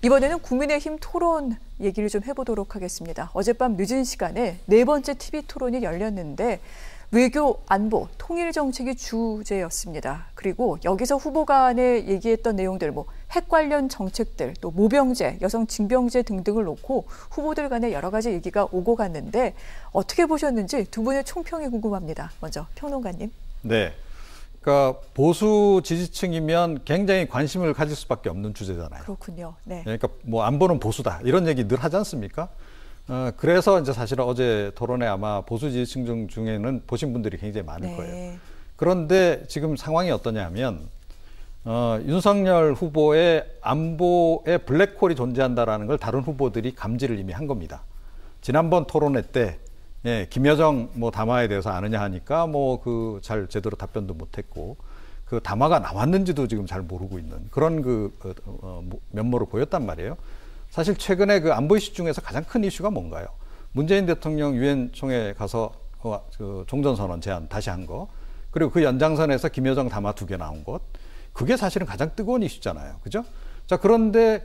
이번에는 국민의힘 토론 얘기를 좀 해보도록 하겠습니다. 어젯밤 늦은 시간에 네 번째 TV 토론이 열렸는데 외교, 안보, 통일 정책이 주제였습니다. 그리고 여기서 후보 간에 얘기했던 내용들, 핵 관련 정책들, 또 모병제, 여성 징병제 등등을 놓고 후보들 간에 여러 가지 얘기가 오고 갔는데 어떻게 보셨는지 두 분의 총평이 궁금합니다. 먼저 평론가님. 네. 그러니까 보수 지지층이면 굉장히 관심을 가질 수밖에 없는 주제잖아요. 그렇군요. 네. 그러니까 안보는 보수다 이런 얘기 늘 하지 않습니까? 그래서 이제 사실은 어제 토론에 아마 보수 지지층 중에는 보신 분들이 굉장히 많을 네. 거예요. 그런데 지금 상황이 어떠냐면 윤석열 후보의 안보에 블랙홀이 존재한다라는 걸 다른 후보들이 감지를 이미 한 겁니다. 지난번 토론회 때 김여정 담화에 대해서 아느냐 하니까 잘 제대로 답변도 못했고 그 담화가 나왔는지도 지금 잘 모르고 있는 그런 면모를 보였단 말이에요. 사실 최근에 그 안보 이슈 중에서 가장 큰 이슈가 뭔가요? 문재인 대통령 유엔 총회 가서 종전선언 제안 다시 한 거, 그리고 그 연장선에서 김여정 담화 2개 나온 것, 그게 사실은 가장 뜨거운 이슈잖아요. 그죠? 자, 그런데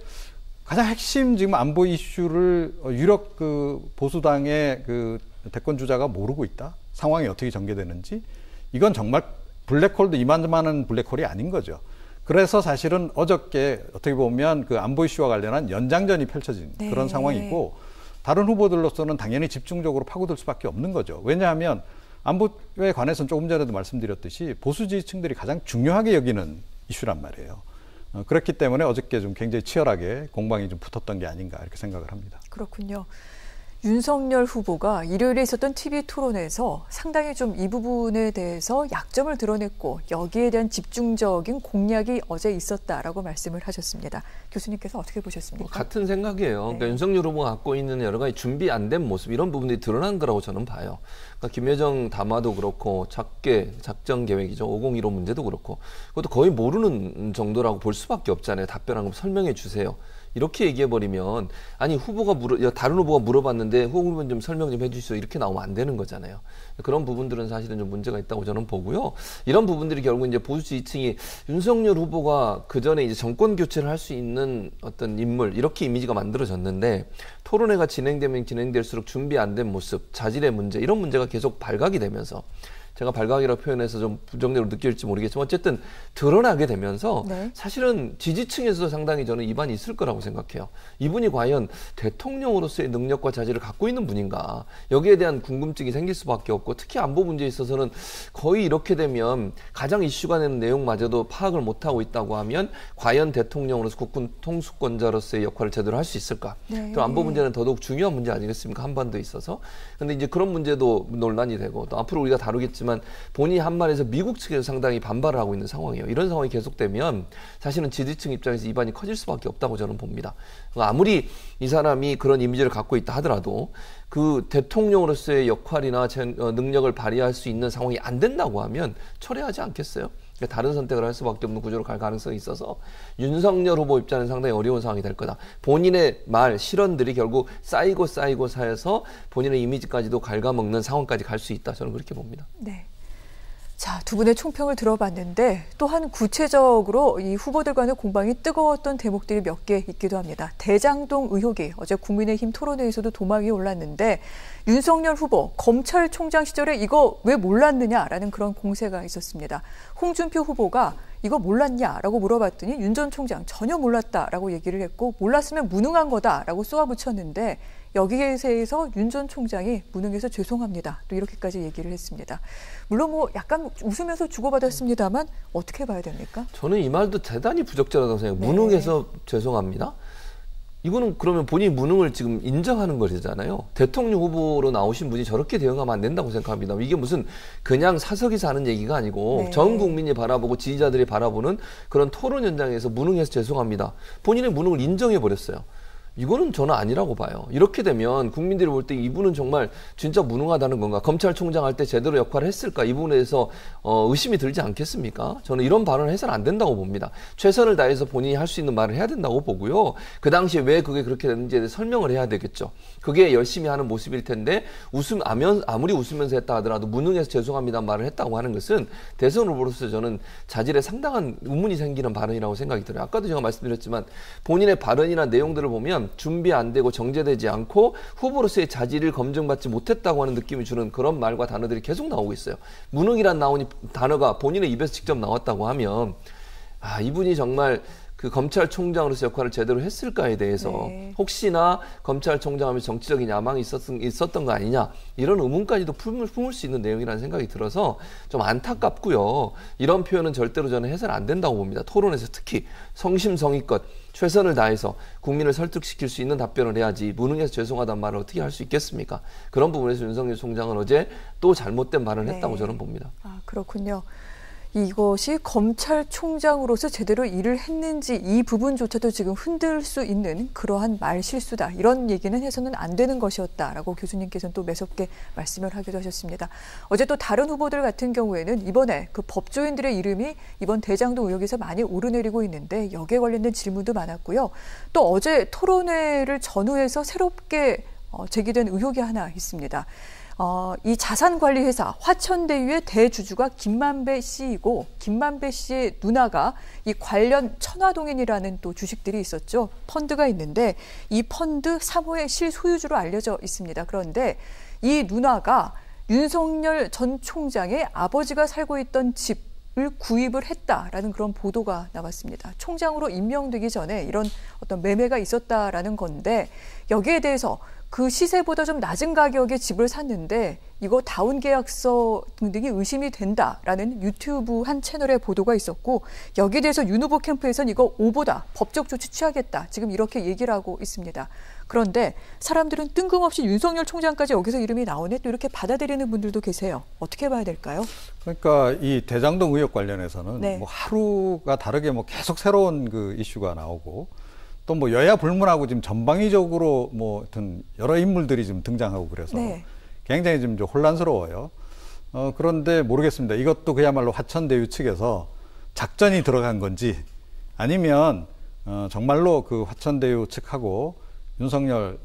가장 핵심 지금 안보 이슈를 유력 보수당의 대권 주자가 모르고 있다? 상황이 어떻게 전개되는지? 이건 정말 블랙홀도 이만저만한 블랙홀이 아닌 거죠. 그래서 사실은 어저께 어떻게 보면 그 안보 이슈와 관련한 연장전이 펼쳐진 네. 그런 상황이고, 다른 후보들로서는 당연히 집중적으로 파고들 수밖에 없는 거죠. 왜냐하면 안보에 관해서는 조금 전에도 말씀드렸듯이 보수 지지층들이 가장 중요하게 여기는 이슈란 말이에요. 그렇기 때문에 어저께 좀 굉장히 치열하게 공방이 좀 붙었던 게 아닌가 이렇게 생각을 합니다. 그렇군요. 윤석열 후보가 일요일에 있었던 TV 토론에서 상당히 좀 이 부분에 대해서 약점을 드러냈고 여기에 대한 집중적인 공략이 어제 있었다라고 말씀을 하셨습니다. 교수님께서 어떻게 보셨습니까? 같은 생각이에요. 네. 그러니까 윤석열 후보가 갖고 있는 여러 가지 준비 안 된 모습 이런 부분들이 드러난 거라고 저는 봐요. 그러니까 김여정 담화도 그렇고 작전 계획이죠. 5015 문제도 그렇고 그것도 거의 모르는 정도라고 볼 수밖에 없잖아요. 답변한 거 설명해 주세요. 이렇게 얘기해버리면 아니 다른 후보가 물어봤는데 후보는 좀 설명 좀 해주시오 이렇게 나오면 안 되는 거잖아요. 그런 부분들은 사실은 좀 문제가 있다고 저는 보고요. 이런 부분들이 결국 이제 보수 지지층이 윤석열 후보가 그 전에 이제 정권 교체를 할 수 있는 어떤 인물 이렇게 이미지가 만들어졌는데 토론회가 진행되면 진행될수록 준비 안 된 모습, 자질의 문제 이런 문제가 계속 발각이 되면서. 제가 발각이라고 표현해서 좀 부정적으로 느낄지 모르겠지만 어쨌든 드러나게 되면서 네. 사실은 지지층에서도 상당히 저는 이반이 있을 거라고 생각해요. 이분이 과연 대통령으로서의 능력과 자질을 갖고 있는 분인가 여기에 대한 궁금증이 생길 수밖에 없고 특히 안보 문제에 있어서는 거의 이렇게 되면 가장 이슈가 되는 내용마저도 파악을 못하고 있다고 하면 과연 대통령으로서 국군 통수권자로서의 역할을 제대로 할 수 있을까. 네. 또 안보 문제는 더더욱 중요한 문제 아니겠습니까? 한반도에 있어서. 근데 이제 그런 문제도 논란이 되고 또 앞으로 우리가 다루겠지만 본인이 한 말에서 미국 측에서 상당히 반발을 하고 있는 상황이에요. 이런 상황이 계속되면 사실은 지지층 입장에서 이반이 커질 수밖에 없다고 저는 봅니다. 아무리 이 사람이 그런 이미지를 갖고 있다 하더라도 그 대통령으로서의 역할이나 능력을 발휘할 수 있는 상황이 안 된다고 하면 철회하지 않겠어요? 다른 선택을 할 수밖에 없는 구조로 갈 가능성이 있어서 윤석열 후보 입장은 상당히 어려운 상황이 될 거다. 본인의 말, 실언들이 결국 쌓이고 쌓여서 본인의 이미지까지도 갉아먹는 상황까지 갈 수 있다. 저는 그렇게 봅니다. 네. 자, 두 분의 총평을 들어봤는데 또한 구체적으로 이 후보들 간의 공방이 뜨거웠던 대목들이 몇 개 있기도 합니다. 대장동 의혹이 어제 국민의힘 토론회에서도 도마 위에 올랐는데 윤석열 후보 검찰총장 시절에 이거 왜 몰랐느냐라는 그런 공세가 있었습니다. 홍준표 후보가 이거 몰랐냐라고 물어봤더니 윤 전 총장 전혀 몰랐다라고 얘기를 했고 몰랐으면 무능한 거다라고 쏘아붙였는데 여기에 대해서 윤 전 총장이 무능해서 죄송합니다. 또 이렇게까지 얘기를 했습니다. 물론 약간 웃으면서 주고받았습니다만 어떻게 봐야 됩니까? 저는 이 말도 대단히 부적절하다고 생각해요. 네. 무능해서 죄송합니다. 이거는 그러면 본인이 무능을 지금 인정하는 거잖아요. 대통령 후보로 나오신 분이 저렇게 대응하면 안 된다고 생각합니다. 이게 무슨 그냥 사석에서 하는 얘기가 아니고 네. 전 국민이 바라보고 지지자들이 바라보는 그런 토론 현장에서 무능해서 죄송합니다. 본인의 무능을 인정해버렸어요. 이거는 저는 아니라고 봐요. 이렇게 되면 국민들이 볼 때 이분은 정말 진짜 무능하다는 건가? 검찰총장 할 때 제대로 역할을 했을까? 이 부분에 대해서 의심이 들지 않겠습니까? 저는 이런 발언을 해서는 안 된다고 봅니다. 최선을 다해서 본인이 할 수 있는 말을 해야 된다고 보고요. 그 당시에 왜 그게 그렇게 됐는지에 대해 설명을 해야 되겠죠. 그게 열심히 하는 모습일 텐데 아무리 웃으면서 했다 하더라도 무능해서 죄송합니다 말을 했다고 하는 것은 대선 후보로서 저는 자질에 상당한 의문이 생기는 발언이라고 생각이 들어요. 아까도 제가 말씀드렸지만 본인의 발언이나 내용들을 보면 준비 안 되고 정제되지 않고 후보로서의 자질을 검증받지 못했다고 하는 느낌을 주는 그런 말과 단어들이 계속 나오고 있어요. 무능이란 단어가 본인의 입에서 직접 나왔다고 하면 이분이 정말 그 검찰총장으로서 역할을 제대로 했을까에 대해서 혹시나 검찰총장하면 정치적인 야망이 있었던 거 아니냐 이런 의문까지도 품을 수 있는 내용이라는 생각이 들어서 좀 안타깝고요. 이런 표현은 절대로 저는 해서는 안 된다고 봅니다. 토론에서 특히 성심성의껏 최선을 다해서 국민을 설득시킬 수 있는 답변을 해야지 무능해서 죄송하다는 말을 어떻게 할 수 있겠습니까? 그런 부분에서 윤석열 총장은 어제 또 잘못된 말을 했다고 저는 봅니다. 그렇군요. 이것이 검찰총장으로서 제대로 일을 했는지 이 부분조차도 지금 흔들 수 있는 그러한 말 실수다. 이런 얘기는 해서는 안 되는 것이었다라고 교수님께서는 또 매섭게 말씀을 하기도 하셨습니다. 어제 또 다른 후보들 같은 경우에는 이번에 그 법조인들의 이름이 이번 대장동 의혹에서 많이 오르내리고 있는데 여기에 관련된 질문도 많았고요. 또 어제 토론회를 전후해서 새롭게 제기된 의혹이 하나 있습니다. 이 자산관리회사 화천대유의 대주주가 김만배 씨이고 김만배 씨의 누나가 이 관련 천화동인이라는 또 주식들이 있었죠. 펀드가 있는데 이 펀드 3호의 실소유주로 알려져 있습니다. 그런데 이 누나가 윤석열 전 총장의 아버지가 살고 있던 집을 구입을 했다라는 그런 보도가 나왔습니다. 총장으로 임명되기 전에 이런 어떤 매매가 있었다라는 건데 여기에 대해서 그 시세보다 좀 낮은 가격에 집을 샀는데 이거 다운계약서 등등이 의심이 된다라는 유튜브 한 채널의 보도가 있었고 여기에 대해서 윤 후보 캠프에서는 이거 오보다 법적 조치 취하겠다. 지금 이렇게 얘기를 하고 있습니다. 그런데 사람들은 뜬금없이 윤석열 총장까지 여기서 이름이 나오네 또 이렇게 받아들이는 분들도 계세요. 어떻게 봐야 될까요? 그러니까 이 대장동 의혹 관련해서는 뭐 하루가 다르게 뭐 계속 새로운 그 이슈가 나오고 또 뭐 여야 불문하고 지금 전방위적으로 뭐 하여튼 여러 인물들이 지금 등장하고 그래서 굉장히 좀 혼란스러워요. 그런데 모르겠습니다. 이것도 그야말로 화천대유 측에서 작전이 들어간 건지 아니면 정말로 그 화천대유 측하고 윤석열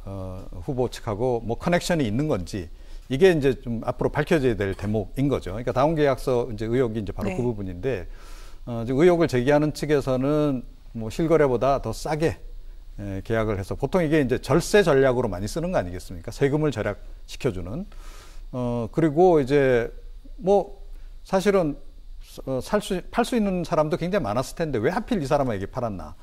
후보 측하고 뭐 커넥션이 있는 건지 이게 이제 좀 앞으로 밝혀져야 될 대목인 거죠. 그러니까 다운계약서 이제 의혹이 이제 바로 그 부분인데 의혹을 제기하는 측에서는 뭐 실거래보다 더 싸게 계약을 해서 보통 이게 이제 절세 전략으로 많이 쓰는 거 아니겠습니까? 세금을 절약시켜주는. 그리고 이제 뭐 사실은 팔 수 있는 사람도 굉장히 많았을 텐데 왜 하필 이 사람에게 팔았나.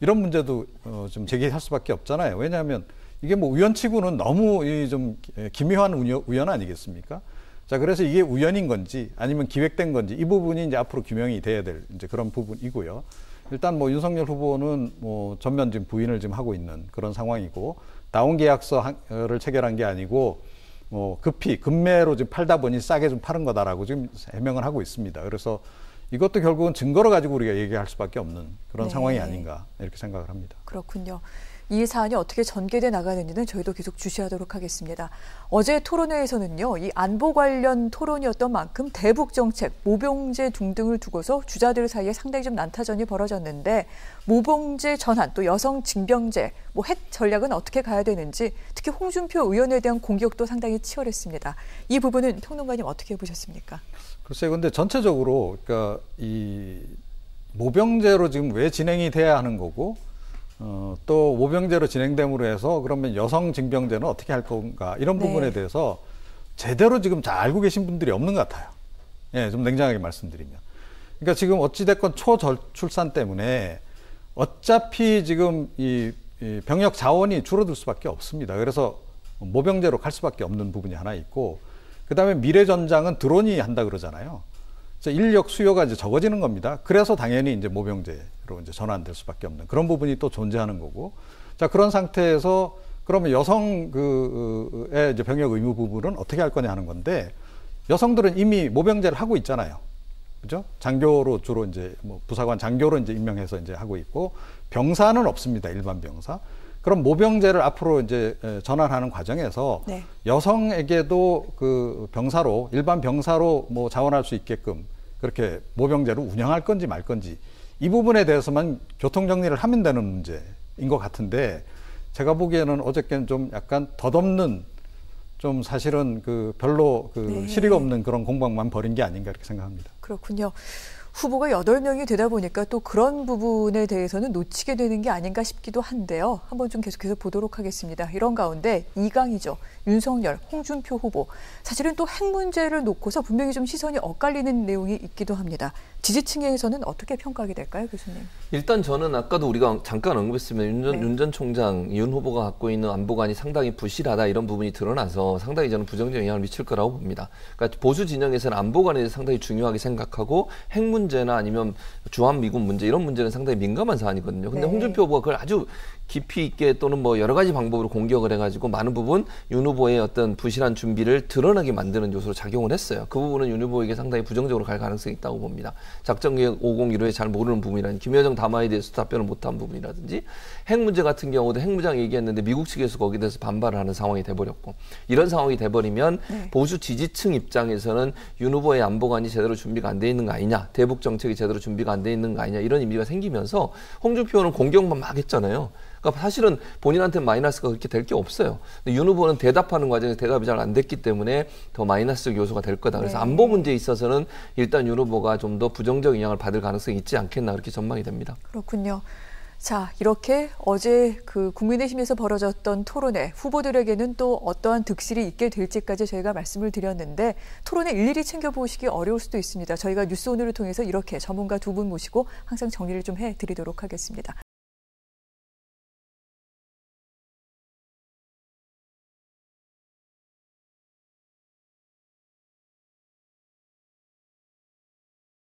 이런 문제도 좀 제기할 수밖에 없잖아요. 왜냐하면 이게 뭐 우연치고는 너무 좀 기묘한 우연 아니겠습니까? 자, 그래서 이게 우연인 건지 아니면 기획된 건지 이 부분이 이제 앞으로 규명이 돼야 될 이제 그런 부분이고요. 일단 뭐 윤석열 후보는 뭐 전면 지금 부인을 지금 하고 있는 그런 상황이고 다운계약서를 체결한 게 아니고 뭐 급히 급매로 지금 팔다 보니 싸게 좀 파는 거다라고 지금 해명을 하고 있습니다. 그래서 이것도 결국은 증거를 가지고 우리가 얘기할 수밖에 없는 그런 상황이 아닌가 이렇게 생각을 합니다. 그렇군요. 이 사안이 어떻게 전개돼 나가는지는 저희도 계속 주시하도록 하겠습니다. 어제 토론회에서는요, 이 안보 관련 토론이었던 만큼 대북 정책, 모병제 등등을 두고서 주자들 사이에 상당히 좀 난타전이 벌어졌는데 모병제 전환, 또 여성 징병제, 뭐 핵 전략은 어떻게 가야 되는지 특히 홍준표 의원에 대한 공격도 상당히 치열했습니다. 이 부분은 평론가님 어떻게 보셨습니까? 글쎄요, 근데 전체적으로 그러니까 이 모병제로 지금 왜 진행이 돼야 하는 거고 또 모병제로 진행됨으로 해서 그러면 여성 징병제는 어떻게 할 건가 이런 부분에 대해서 제대로 지금 잘 알고 계신 분들이 없는 것 같아요. 예, 좀 냉정하게 말씀드리면. 그러니까 지금 어찌됐건 초저출산 때문에 어차피 지금 이 병력 자원이 줄어들 수밖에 없습니다. 그래서 모병제로 갈 수밖에 없는 부분이 하나 있고 그다음에 미래전장은 드론이 한다 그러잖아요. 인력 수요가 이제 적어지는 겁니다. 그래서 당연히 이제 모병제로 이제 전환될 수밖에 없는 그런 부분이 또 존재하는 거고. 자, 그런 상태에서 그러면 여성의 이제 병역 의무 부분은 어떻게 할 거냐 하는 건데 여성들은 이미 모병제를 하고 있잖아요. 그죠? 장교로 주로 이제 뭐 부사관 장교로 이제 임명해서 이제 하고 있고 병사는 없습니다. 일반 병사. 그런 모병제를 앞으로 이제 전환하는 과정에서 네. 여성에게도 그 병사로 일반 병사로 뭐 자원할 수 있게끔 그렇게 모병제를 운영할 건지 말 건지 이 부분에 대해서만 교통 정리를 하면 되는 문제인 것 같은데 제가 보기에는 어저께는 좀 약간 덧없는 좀 사실은 그 별로 그 네. 실의가 없는 그런 공방만 벌인 게 아닌가 이렇게 생각합니다. 그렇군요. 후보가 8명이 되다 보니까 또 그런 부분에 대해서는 놓치게 되는 게 아닌가 싶기도 한데요. 한번 좀 계속해서 보도록 하겠습니다. 이런 가운데 2강이죠. 윤석열, 홍준표 후보. 사실은 또 핵 문제를 놓고서 분명히 좀 시선이 엇갈리는 내용이 있기도 합니다. 지지층에서는 어떻게 평가하게 될까요, 교수님? 일단 저는 아까도 우리가 잠깐 언급했습니다. 윤 전 총장, 윤 후보가 갖고 있는 안보관이 상당히 부실하다 이런 부분이 드러나서 상당히 저는 부정적 영향을 미칠 거라고 봅니다. 그러니까 보수 진영에서는 안보관에 대해서 상당히 중요하게 생각하고 핵 문제나 아니면 주한 미군 문제 이런 문제는 상당히 민감한 사안이거든요. 근데 네. 홍준표 후보가 그걸 아주 깊이 있게 또는 뭐 여러 가지 방법으로 공격을 해가지고 많은 부분 윤 후보의 어떤 부실한 준비를 드러나게 만드는 요소로 작용을 했어요. 그 부분은 윤 후보에게 상당히 부정적으로 갈 가능성이 있다고 봅니다. 작전계획 501호에 잘 모르는 부분이라든지 김여정 담화에 대해서 답변을 못한 부분이라든지 핵 문제 같은 경우도 핵무장 얘기했는데 미국 측에서 거기에 대해서 반발을 하는 상황이 돼버렸고 이런 상황이 돼버리면 네. 보수 지지층 입장에서는 윤 후보의 안보관이 제대로 준비가 안 돼 있는 거 아니냐, 대북 정책이 제대로 준비가 안 돼 있는 거 아니냐 이런 의미가 생기면서 홍준표 의원은 공격만 막 했잖아요. 그러니까 사실은 본인한테 마이너스가 그렇게 될 게 없어요. 근데 윤 후보는 대답하는 과정에서 대답이 잘 안 됐기 때문에 더 마이너스적 요소가 될 거다. 그래서 네. 안보 문제에 있어서는 일단 윤 후보가 좀 더 부정적 영향을 받을 가능성이 있지 않겠나 그렇게 전망이 됩니다. 그렇군요. 자, 이렇게 어제 그 국민의힘에서 벌어졌던 토론회 후보들에게는 또 어떠한 득실이 있게 될지까지 저희가 말씀을 드렸는데 토론회 일일이 챙겨보시기 어려울 수도 있습니다. 저희가 뉴스 오늘을 통해서 이렇게 전문가 2분 모시고 항상 정리를 좀 해드리도록 하겠습니다.